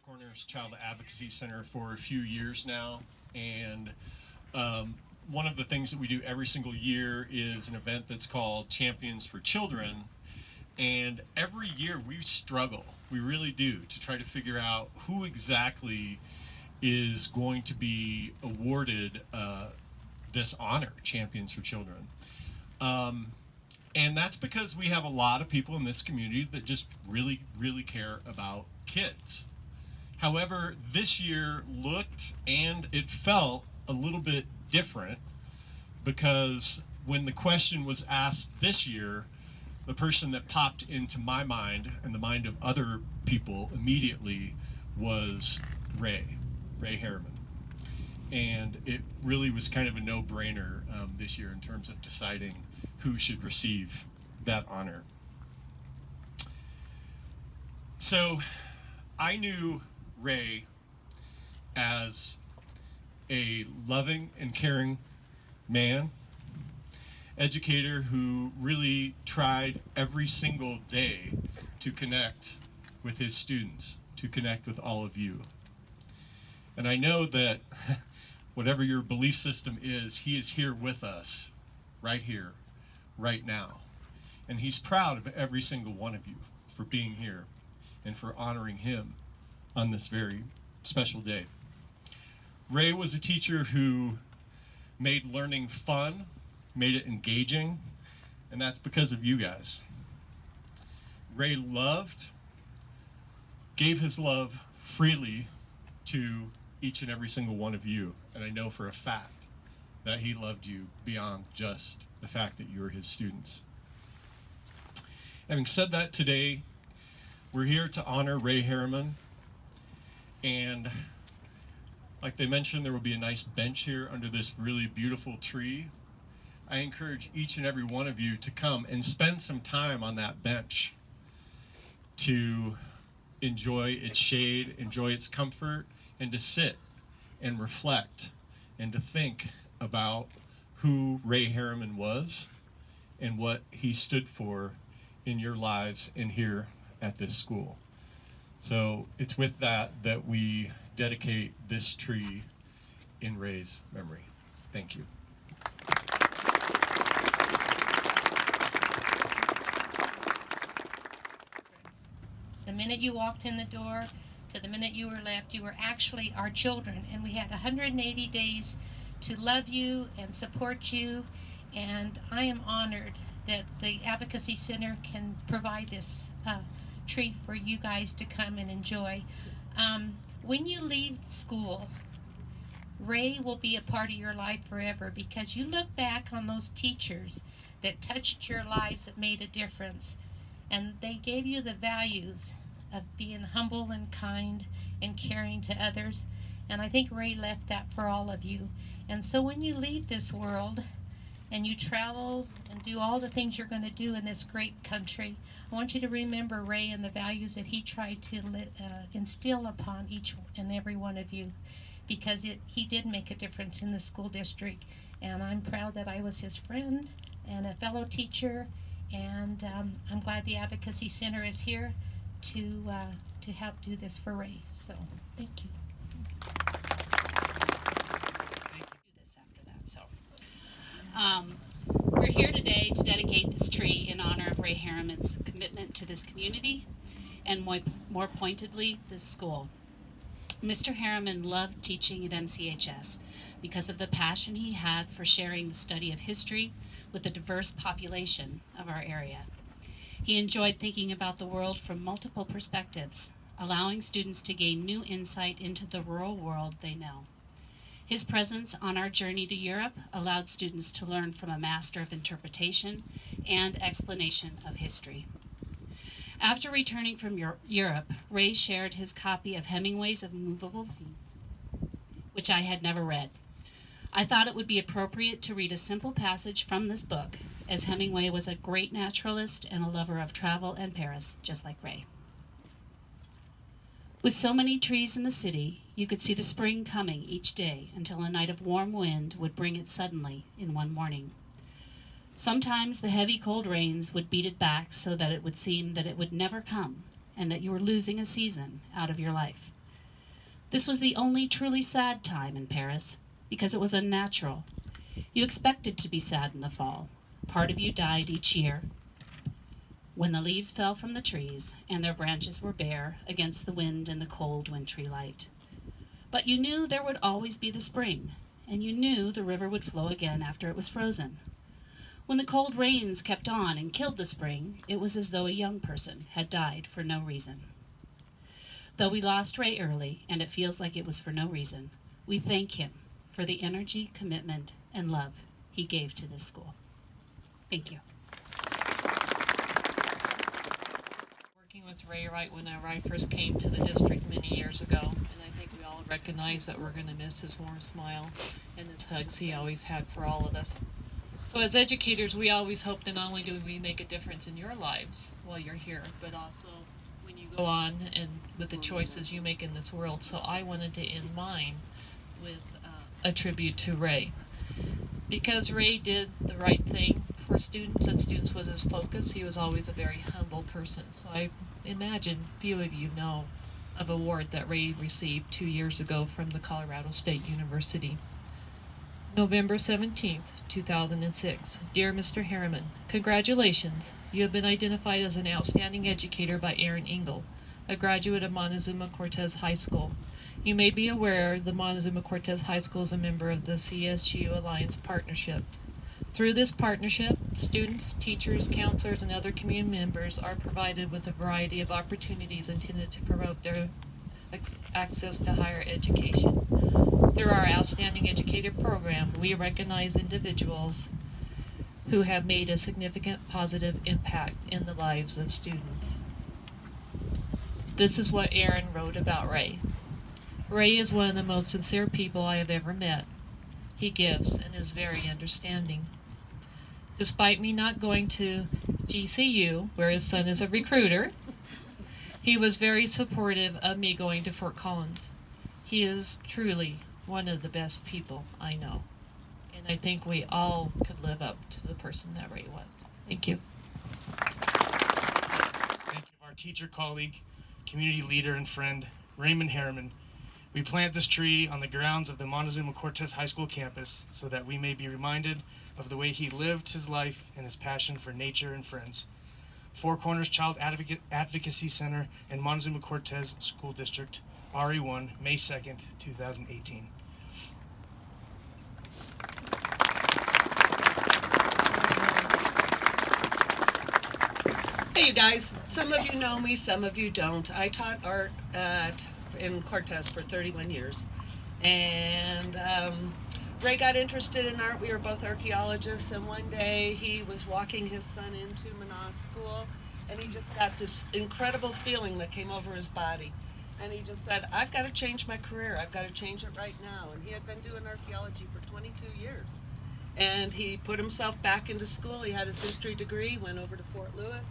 Corners Child Advocacy Center for a few years now, and one of the things that we do every single year is an event that's called Champions for Children. And every year we struggle, we really do, to try to figure out who exactly is going to be awarded this honor, Champions for Children. And that's because we have a lot of people in this community that just really, really care about kids. However, this year looked and it felt a little bit different, because when the question was asked this year, the person that popped into my mind and the mind of other people immediately was Ray Harriman. And it really was kind of a no-brainer this year in terms of deciding who should receive that honor. So I knew Ray as a loving and caring man, educator who really tried every single day to connect with his students, to connect with all of you. And I know that whatever your belief system is, he is here with us, right here, right now. And he's proud of every single one of you for being here and for honoring him on this very special day. Ray was a teacher who made learning fun, made it engaging, and that's because of you guys. Ray gave his love freely to each and every single one of you, and I know for a fact that he loved you beyond just the fact that you were his students. Having said that, today we're here to honor Ray Harriman, and like they mentioned, there will be a nice bench here under this really beautiful tree. I encourage each and every one of you to come and spend some time on that bench to enjoy its shade, enjoy its comfort, and to sit and reflect and to think about who Ray Harriman was and what he stood for in your lives and here at this school. So it's with that that we dedicate this tree in Ray's memory. Thank you. The minute you walked in the door to the minute you were left, you were actually our children, and we had 180 days to love you and support you, and I am honored that the Advocacy Center can provide this tree for you guys to come and enjoy. When you leave school, Ray will be a part of your life forever, because you look back on those teachers that touched your lives, that made a difference, and they gave you the values of being humble and kind and caring to others. And I think Ray left that for all of you. And so when you leave this world and you travel and do all the things you're going to do in this great country, I want you to remember Ray and the values that he tried to instill upon each and every one of you, because he did make a difference in the school district. And I'm proud that I was his friend and a fellow teacher, and I'm glad the Advocacy Center is here to help do this for Ray. So thank you. Do this after that. So we're here today to dedicate this tree in honor of Ray Harriman's commitment to this community, and more pointedly, this school. Mr. Harriman loved teaching at MCHS because of the passion he had for sharing the study of history with the diverse population of our area. He enjoyed thinking about the world from multiple perspectives, allowing students to gain new insight into the rural world they know. His presence on our journey to Europe allowed students to learn from a master of interpretation and explanation of history. After returning from Europe, Ray shared his copy of Hemingway's Of Movable Feast, which I had never read. I thought it would be appropriate to read a simple passage from this book, as Hemingway was a great naturalist and a lover of travel and Paris, just like Ray. With so many trees in the city, you could see the spring coming each day until a night of warm wind would bring it suddenly in one morning. Sometimes the heavy cold rains would beat it back so that it would seem that it would never come and that you were losing a season out of your life. This was the only truly sad time in Paris because it was unnatural. You expected to be sad in the fall. Part of you died each year when the leaves fell from the trees and their branches were bare against the wind and the cold wintry light. But you knew there would always be the spring, and you knew the river would flow again after it was frozen. When the cold rains kept on and killed the spring, it was as though a young person had died for no reason. Though we lost Ray early, and it feels like it was for no reason, we thank him for the energy, commitment, and love he gave to this school. Thank you. Working with Ray right when I first came to the district many years ago, and I think we all recognize that we're going to miss his warm smile and his hugs he always had for all of us. So as educators, we always hope that not only do we make a difference in your lives while you're here, but also when you go on and with the choices you make in this world. So I wanted to end mine with a tribute to Ray. Because Ray did the right thing for students, and students was his focus, he was always a very humble person. So I imagine few of you know of an award that Ray received 2 years ago from the Colorado State University. November 17th, 2006. Dear Mr. Harriman, congratulations. You have been identified as an outstanding educator by Aaron Engel, a graduate of Montezuma-Cortez High School. You may be aware the Montezuma-Cortez High School is a member of the CSU Alliance Partnership. Through this partnership, students, teachers, counselors, and other community members are provided with a variety of opportunities intended to promote their access to higher education. Through our Outstanding Educator program, we recognize individuals who have made a significant positive impact in the lives of students. This is what Aaron wrote about Ray. Ray is one of the most sincere people I have ever met. He gives and is very understanding. Despite me not going to GCU, where his son is a recruiter, he was very supportive of me going to Fort Collins. He is truly one of the best people I know. And I think we all could live up to the person that Ray was. Thank you. Thank you, our teacher, colleague, community leader, and friend, Raymond Harriman. We plant this tree on the grounds of the Montezuma-Cortez High School campus so that we may be reminded of the way he lived his life and his passion for nature and friends. Four Corners Child Advocacy Center and Montezuma-Cortez School District, RE1, May 2nd, 2018. Hey you guys, some of you know me, some of you don't. I taught art in Cortez for 31 years, and Ray got interested in art. We were both archaeologists, and one day he was walking his son into Mana's school, and he just got this incredible feeling that came over his body. And he just said, I've got to change my career. I've got to change it right now. And he had been doing archaeology for 22 years. And he put himself back into school. He had his history degree, went over to Fort Lewis,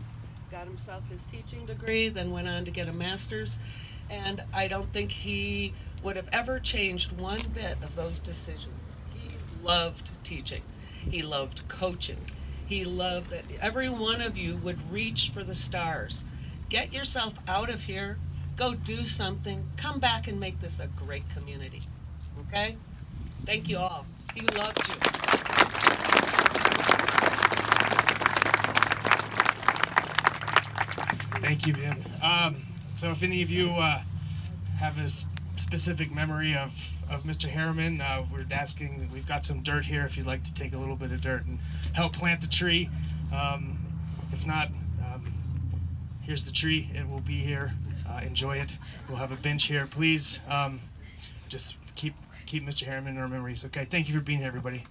got himself his teaching degree, then went on to get a master's. And I don't think he would have ever changed one bit of those decisions. He loved teaching. He loved coaching. He loved that every one of you would reach for the stars. Get yourself out of here. Go do something. Come back and make this a great community. Okay? Thank you all. He loved you. Thank you, Ben. So if any of you have a specific memory of Mr. Harriman, we're asking, we've got some dirt here if you'd like to take a little bit of dirt and help plant the tree. If not, here's the tree. It will be here. Enjoy it. We'll have a bench here. Please just keep Mr. Harriman in our memories. Okay, thank you for being here, everybody.